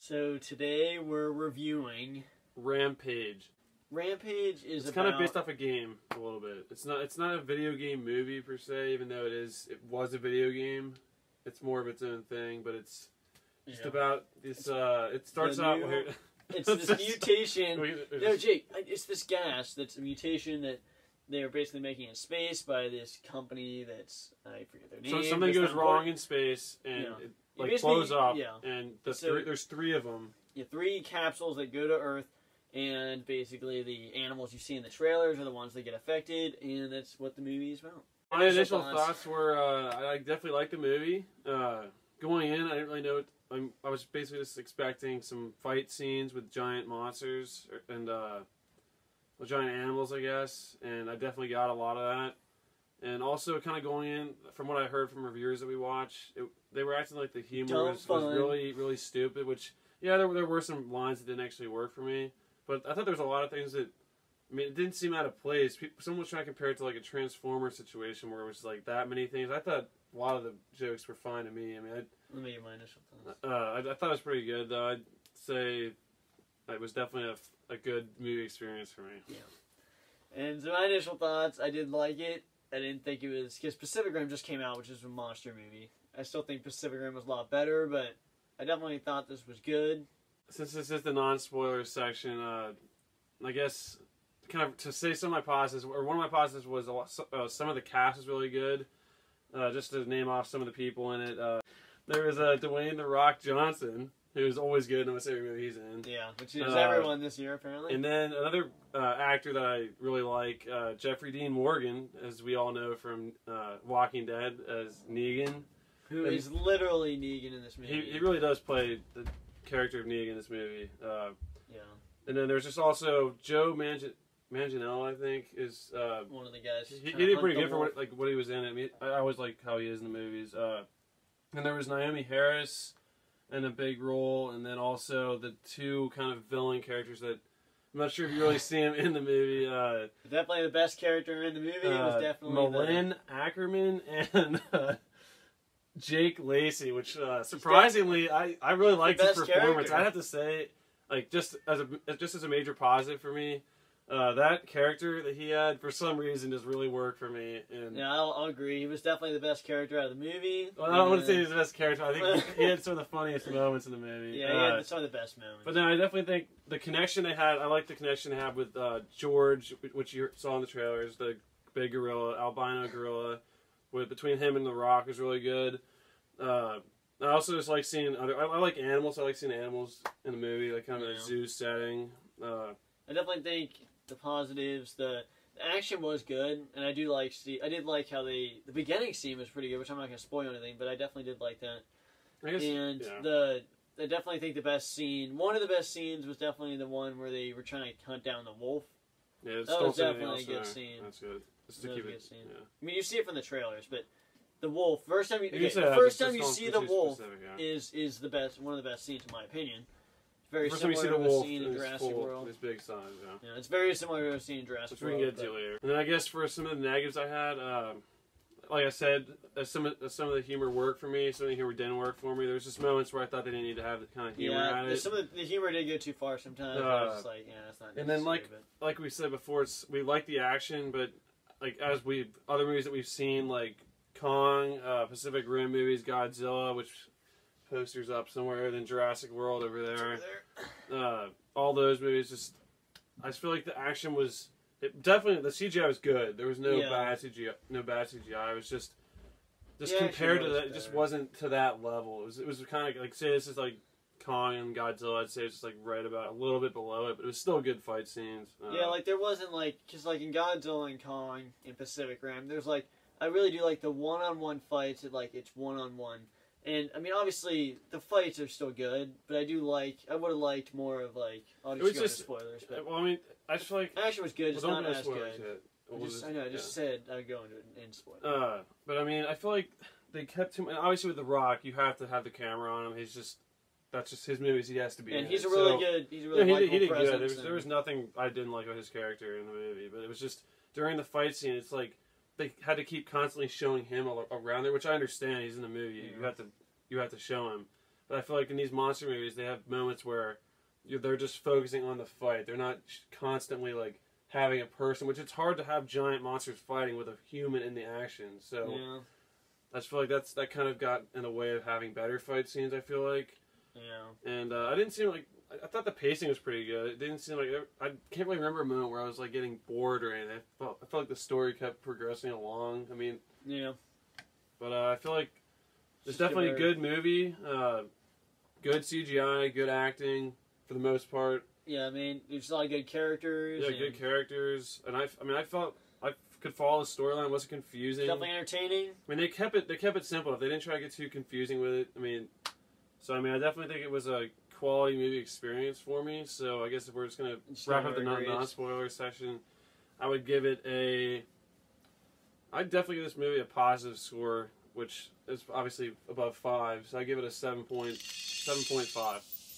So today we're reviewing Rampage. Rampage is It's kind of based off a game a little bit. It's not a video game movie per se, even though it was a video game. It's more of its own thing, but it's just about this. It starts out where it's this mutation. No, Jake, it's this gas that's a mutation that they are basically making in space by this company that's, I forget their name. So something goes wrong in space and it blows up. Yeah. And there's three of them. Yeah, 3 capsules that go to Earth. And basically, the animals you see in the trailers are the ones that get affected, and that's what the movie is about. My initial thoughts were, I definitely liked the movie. Going in, I didn't really know. I was basically just expecting some fight scenes with giant monsters and giant animals, I guess. And I definitely got a lot of that. And also, kind of going in, from what I heard from reviewers that we watched, they were acting like the humor was really, really stupid. Which, yeah, there were some lines that didn't actually work for me. But I thought there was a lot of things that, I mean, it didn't seem out of place. Someone was trying to compare it to like a Transformer situation where it was like that many things. I thought a lot of the jokes were fine to me. I mean, let me get my initial thoughts. I thought it was pretty good, though. I'd say it was definitely a good movie experience for me. Yeah. And so my initial thoughts, I did like it. I didn't think it was, because Pacific Rim just came out, which is a monster movie. I still think Pacific Rim was a lot better, but I definitely thought this was good. Since this is the non-spoiler section, I guess kind of to say some of my positives, or one of my positives was some of the cast is really good. Just to name off some of the people in it, there was Dwayne "The Rock" Johnson, who's always good in almost every movie he's in. Yeah, which is everyone this year apparently. And then another actor that I really like, Jeffrey Dean Morgan, as we all know from Walking Dead, as Negan. Who is literally Negan in this movie. He really does play the character of Negan in this movie. Yeah. And then there's just also Joe Manganiello, I think, is one of the guys. He did pretty good for what he was in. I mean, I always like how he is in the movies. And there was Naomie Harris in a big role, and then also the 2 kind of villain characters that I'm not sure if you really see him in the movie. Definitely the best character in the movie was definitely Malin Ackerman and Jake Lacey, which surprisingly I really liked his performance. I'd have to say, like just as a major positive for me, that character that he had for some reason just really worked for me. And yeah, I'll agree. He was definitely the best character out of the movie. Well, I don't want to say he was the best character. I think he had some of the funniest moments in the movie. Yeah, he had some of the best moments. But then I definitely think the connection they had. I like the connection they had with George, which you saw in the trailers, the big gorilla, albino gorilla. Between him and The Rock was really good. I also just like seeing I like animals. I like seeing animals in the movie, like kind of a zoo setting. I definitely think the positives, the action was good, and I did like how the beginning scene was pretty good, which I'm not going to spoil anything, but I definitely did like that. I definitely think the best scene, one of the best scenes, was definitely the one where they were trying to hunt down the wolf. Yeah, that was definitely a good scene. That's good. Just to keep it. Yeah. I mean, you see it from the trailers, but the wolf. First time you see the wolf is the best, one of the best scenes in my opinion. Very similar to a scene in Jurassic World. His big size, yeah. It's very similar to a scene in Jurassic World. Which we can get to later. And then I guess for some of the negatives I had, like I said, some of the humor worked for me. Some of the humor didn't work for me. There was just moments where I thought they didn't need to have the kind of humor at it. Some of the humor did go too far sometimes. I was just like, yeah, that's not necessary. And then like we said before, we like the action, but like as other movies that we've seen, like Kong, Pacific Rim movies, Godzilla, which posters up somewhere, then Jurassic World over there. All those movies, I just feel like the action was definitely, the CGI was good. There was no bad CGI. No bad CGI. It was just compared to that, it just wasn't to that level. It was kind of like, say this is like Kong and Godzilla. I'd say it's just like right about a little bit below it, but it was still good fight scenes. Yeah, like there wasn't because like in Godzilla and Kong in Pacific Rim, there's like, I really do like the one-on-one fights. It's one-on-one. And, I mean, obviously, the fights are still good, but I would have liked more of, I'll just go into spoilers. But, well, I mean, I just feel like... Action was good, just not as good. I just said I would go into it in spoilers. But, I mean, I feel like they kept him... And obviously, with The Rock, you have to have the camera on him. That's just his movies. He has to be in. He's a really good... He's a really he did good. There was nothing I didn't like about his character in the movie, but it was just, during the fight scene, it's like... They had to keep constantly showing him around there, which I understand. He's in the movie. Yeah. You have to show him. But I feel like in these monster movies, they have moments where they're just focusing on the fight. They're not constantly like having a person, which it's hard to have giant monsters fighting with a human in the action. So I just feel like that kind of got in the way of having better fight scenes. I feel like. Yeah. And I didn't seem like I thought the pacing was pretty good. It didn't seem like I can't really remember a moment where I was like getting bored or anything. I felt like the story kept progressing along. I mean. Yeah. But I feel like it's definitely a good movie. Good CGI, good acting for the most part. Yeah, I mean, there's a lot of good characters. Yeah, good characters, and I felt I could follow the storyline. It wasn't confusing. Definitely entertaining. I mean, they kept it simple. If they didn't try to get too confusing with it, I definitely think it was a quality movie experience for me. So I guess if we're just gonna wrap up the non-spoiler section, I would give it I'd definitely give this movie a positive score, which is obviously above 5. So I give it a 7.5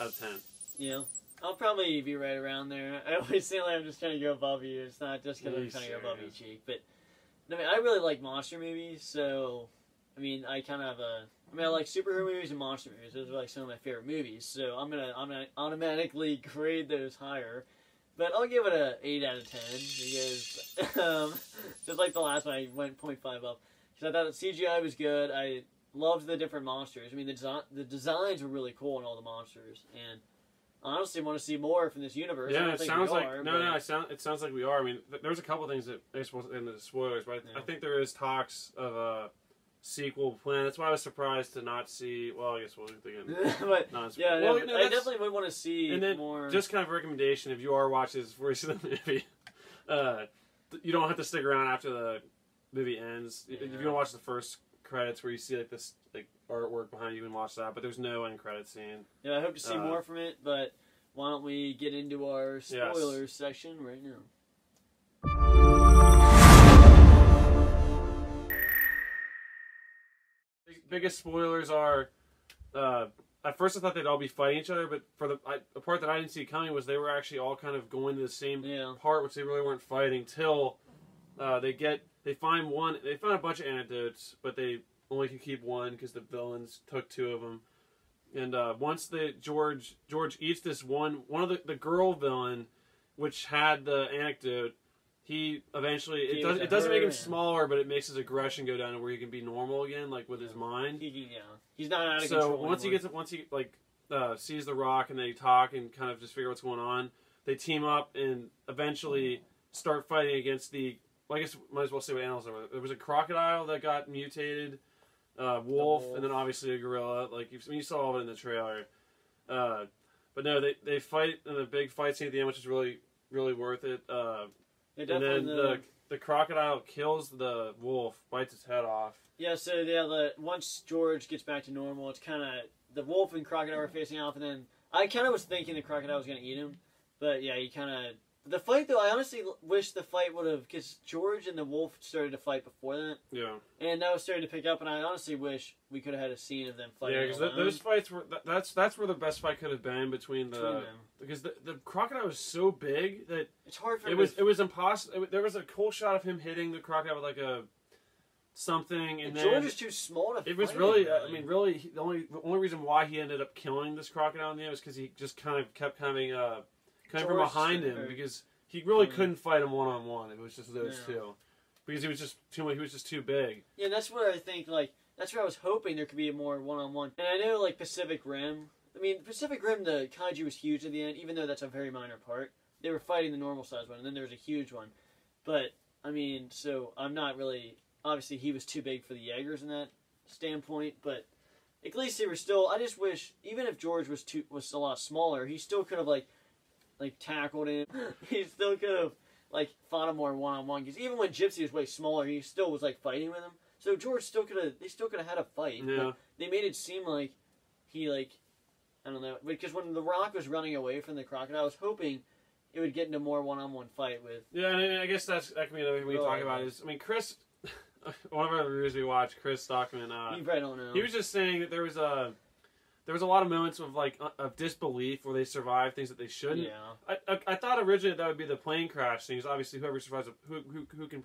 out of 10. Yeah. I'll probably be right around there. I always say like I'm just trying to go above you. It's not just because I'm trying to go above you, Cheek. But I really like monster movies, so I like superhero movies and monster movies. Those are like some of my favorite movies. So I'm gonna automatically grade those higher. But I'll give it a 8 out of 10 because just like the last one, I went 0.5 up because I thought the CGI was good. I loved the different monsters. I mean, the designs were really cool in all the monsters, and I honestly want to see more from this universe. Yeah, it sounds like it sounds like we are. I mean, there's a couple things that are supposed in the spoilers, but I think there is talks of a sequel plan. That's why I was surprised to not see. Well, I guess we'll look again. But I definitely would want to see more. Just kind of a recommendation: if you are watching this before you see the movie, you don't have to stick around after the movie ends. Yeah. If you want to watch the first credits where you see like this artwork behind you, and watch that. But there's no end credit scene. Yeah, I hope to see more from it. But why don't we get into our spoilers section right now? Biggest spoilers are, at first I thought they'd all be fighting each other, but for the part that I didn't see coming was they were actually all kind of going to the same part, which they really weren't fighting till they find a bunch of antidotes, but they only can keep one because the villains took 2 of them. And once George eats this one of the girl villain, which had the antidote. He eventually it doesn't make him smaller, but it makes his aggression go down to where he can be normal again, like with his mind. He's not out of control. So once he sees the Rock and they talk and kind of just figure out what's going on, they team up and eventually start fighting against I guess might as well say what animals there were. There was a crocodile that got mutated, wolf, and then obviously a gorilla. Like you saw all of it in the trailer. But no, they fight in a big fight scene at the end, which is really really worth it. And then the crocodile kills the wolf, bites its head off. Yeah, so once George gets back to normal, it's kind of the wolf and crocodile are facing off, and then I kind of was thinking the crocodile was going to eat him, but yeah, he kind of the fight though. I honestly wish the fight would have because George and the wolf started to fight before that. Yeah, and that was starting to pick up, and I honestly wish we could have had a scene of them fighting. Yeah, because those fights were that's where the best fight could have been between them. Because the crocodile was so big that it's hard for it was impossible. There was a cool shot of him hitting the crocodile with like a something, and then George is too small to. It was really, really the only reason why he ended up killing this crocodile in the end was because he just kind of kept coming from behind him because he really couldn't fight him one-on-one. It was just those two because he was just too big. Yeah, that's what I think. Like that's where I was hoping there could be a more one-on-one. And I know like Pacific Rim. I mean, Pacific Rim, the kaiju was huge at the end, even though that's a very minor part. They were fighting the normal size one, and then there was a huge one. But, I mean, so I'm not really... Obviously, he was too big for the Jaegers in that standpoint, but at least they were still... I just wish, even if George was a lot smaller, he still could have, like tackled him. He still could have, fought him more one-on-one. Because even when Gypsy was way smaller, he still was, fighting with him. So George still could have had a fight. Yeah. But they made it seem like he, I don't know, because when The Rock was running away from the crocodile, I was hoping it would get into more one-on-one fight with... Yeah, and I guess that can be another thing we talk about is... I mean, Chris... one of our reviewers we watched, Chris Stockman... you probably don't know. He was just saying that there was a lot of moments of, of disbelief where they survived things that they shouldn't. Yeah. I thought originally that would be the plane crash thing, obviously whoever survives... Who can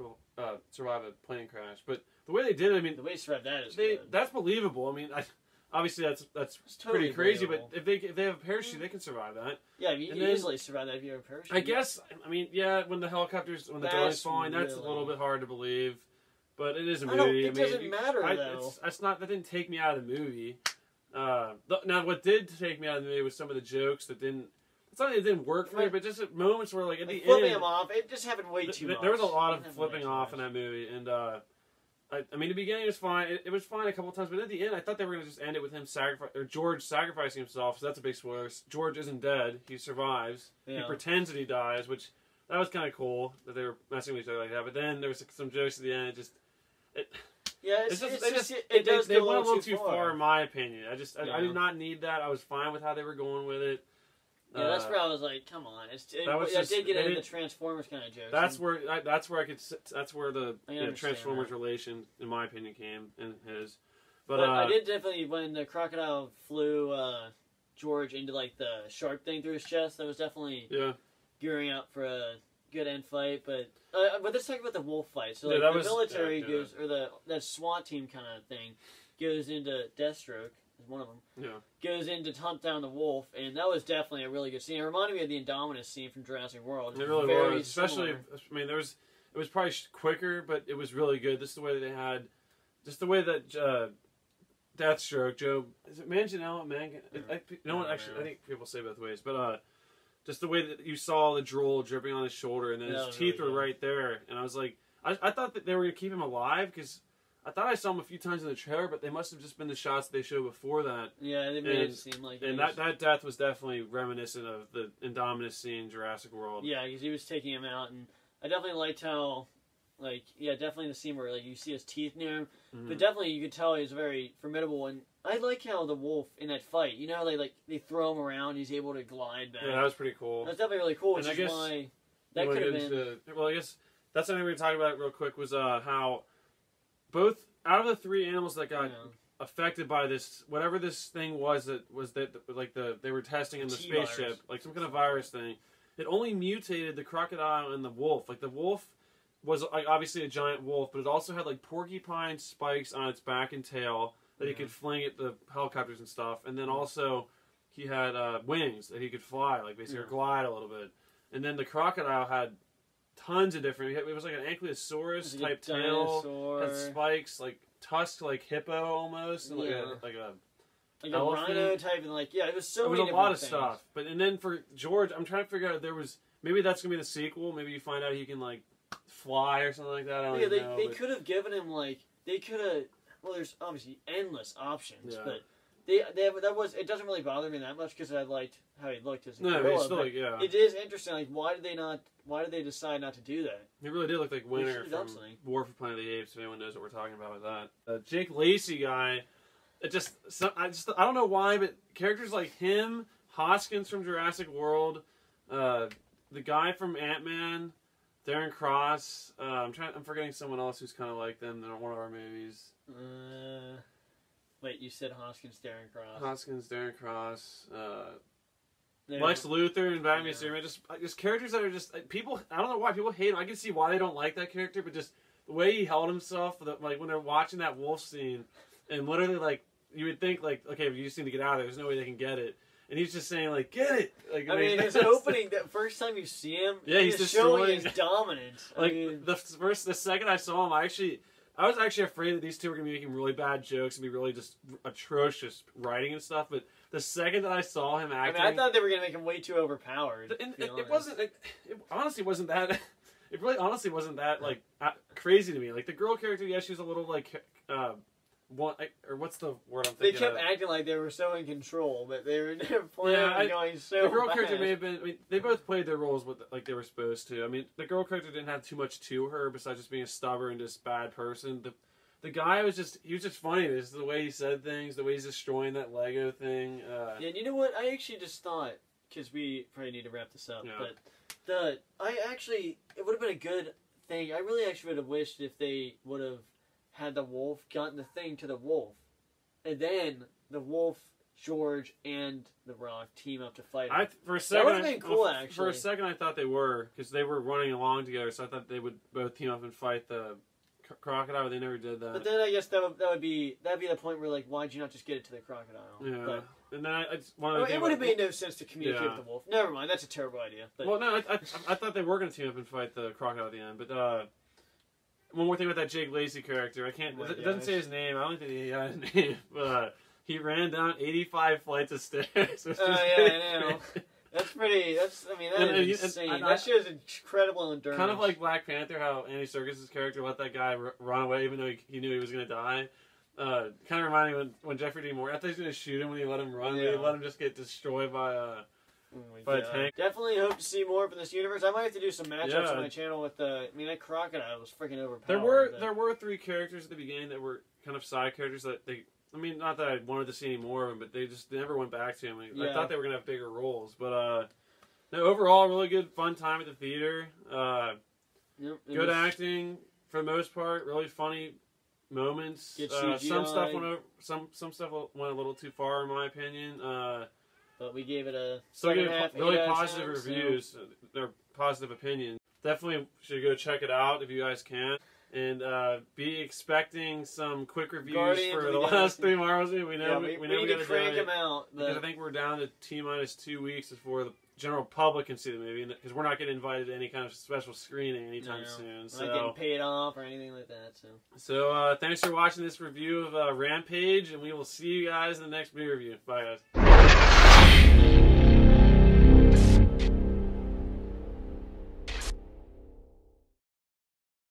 survive a plane crash, but the way they did it, I mean... The way they survived that is good. That's believable. I mean, obviously that's totally pretty crazy. believable. But if they have a parachute, they can survive that. Yeah, you can easily survive that if you have a parachute. I guess. I mean, yeah, when the drone's falling, that's a little bit hard to believe. But it is a movie. It doesn't matter though. That didn't take me out of the movie. Now, what did take me out of the movie was some of the jokes that didn't. It's not that it didn't work for me, but just at moments where, like, at the end, flipping him off, it just happened way too much. There was a lot of flipping off in that movie, and I mean, the beginning was fine. It was fine a couple of times, but at the end, I thought they were going to just end it with him George sacrificing himself. So that's a big spoiler. George isn't dead; he survives. Yeah. He pretends that he dies, which that was kind of cool that they were messing with each other like that. But then there was some jokes at the end. They went a little too far, in my opinion. I did not need that. I was fine with how they were going with it. Yeah, that's where I was like, "Come on!" I did get into the Transformers kind of jokes. That's where the Transformers relation, in my opinion, came in his. But I did definitely when the crocodile flew George into like the sharp thing through his chest. That was definitely gearing up for a good end fight. But let's talk about the wolf fight. So like, the military goes, or that SWAT team kind of thing goes into Deathstroke. One of them goes in to hunt down the wolf, and that was definitely a really good scene. It reminded me of the Indominus scene from Jurassic World. It really was, especially. I mean, it was probably quicker, but it was really good. Just the way that they had, just the way that Deathstroke, Joe, is it Manganiello? No one actually. I think people say both ways, but just the way that you saw the drool dripping on his shoulder, and then his teeth were right there, and I was like, I thought that they were gonna keep him alive because. I thought I saw him a few times in the trailer, but they must have just been the shots they showed before that. Yeah, they made it seem like. And that death was definitely reminiscent of the Indominus scene in Jurassic World. Yeah, because he was taking him out, and I definitely liked how, definitely the scene where you see his teeth near him, but definitely you could tell he's a very formidable one. I like how the wolf in that fight, they throw him around, he's able to glide back. Yeah, that was pretty cool. That's definitely really cool. Which is why that could have been. Well, I guess that's something we were talking about real quick was how. Both out of the three animals that got affected by this, whatever this thing was that they were testing in the spaceship, virus. Like some kind of virus thing, it only mutated the crocodile and the wolf. Like the wolf was obviously a giant wolf, but it also had like porcupine spikes on its back and tail that he could fling at the helicopters and stuff, and then also he had wings that he could fly, like basically or glide a little bit. And then the crocodile had tons of different. It was like an ankylosaurus type tail, had spikes, like tusked like hippo almost, and like a rhino type, and it was so. It was a lot of stuff. But and then for George, I'm trying to figure out if there was maybe that's gonna be the sequel. Maybe you find out he can like fly or something like that. I don't know. They could have given him they could have. Well, there's obviously endless options, but. It doesn't really bother me that much because I liked how he looked as a gorilla. It is interesting. Why did they decide not to do that? He really did look like Winter from War for Planet of the Apes. If anyone knows what we're talking about with that, Jake Lacey guy. I don't know why, but characters like him, Hoskins from Jurassic World, the guy from Ant-Man, Darren Cross. I'm forgetting someone else who's kind of like them in one of our movies. Wait, you said Hoskins, Darren Cross. Lex Luthor and Batman Superman. Just characters that are just people. I don't know why people hate him. I can see why they don't like that character, but just the way he held himself, when they're watching that wolf scene, and literally you would think okay, you just need to get out of there. There's no way they can get it. And he's just saying get it. His opening, that first time you see him, he's showing his dominance. The second I saw him, I was actually afraid that these two were going to be making really bad jokes and be really just atrocious writing and stuff, but the second that I saw him acting... I thought they were going to make him way too overpowered. It wasn't... It honestly wasn't that... It really honestly wasn't that, crazy to me. The girl character, she was a little, what's the word I'm thinking They kept acting like they were so in control, but they were playing going so The girl bad. character may have been... they both played their roles like they were supposed to. The girl character didn't have too much to her besides just being a stubborn, just bad person. The guy he was just funny. This is the way he said things, the way he's destroying that Lego thing. Yeah, and you know what? I actually just thought, because we probably need to wrap this up, but it would have been a good thing. I really actually would have wished if they would have had the wolf gotten the thing to the wolf, and then the wolf, George, and the Rock team up to fight him. For a second, that would have been cool, actually. For a second, I thought they were, because they were running along together, so I thought they would both team up and fight the crocodile, but they never did that. But then I guess that'd be the point where like, why'd you not just get it to the crocodile? Yeah. But, and then I just wanted to it would have made no sense to communicate with the wolf. Never mind, that's a terrible idea. But, well, no, I thought they were going to team up and fight the crocodile at the end. But one more thing about that Jake Lacey character, I can't. It doesn't say his name. I don't think he had a name. But he ran down 85 flights of stairs. I know. That's pretty. That is insane. That shows incredible endurance. Kind of like Black Panther, how Andy Serkis' character let that guy run away even though he knew he was going to die. Kind of reminding me when Jeffrey Dean Morgan, I thought he was going to shoot him when he let him run. Yeah. He let him just get destroyed by a tank. Definitely hope to see more from this universe. I might have to do some matchups on my channel with that crocodile was freaking overpowered. There were 3 characters at the beginning that were kind of side characters that they. Not that I wanted to see any more of them, but they just never went back to him. I thought they were going to have bigger roles. But no, overall, really good, fun time at the theater. Good acting for the most part. Really funny moments. Some stuff went a little too far, in my opinion. But we gave it a really positive reviews. They're positive opinions. Definitely should go check it out if you guys can. And be expecting some quick reviews for the last 3 Marvels. We know we need to crank them out. Because I think we're down to T-2 weeks before the general public can see the movie. Because we're not getting invited to any kind of special screening anytime soon. We're not getting paid off or anything like that. So thanks for watching this review of Rampage, and we will see you guys in the next movie review. Bye, guys.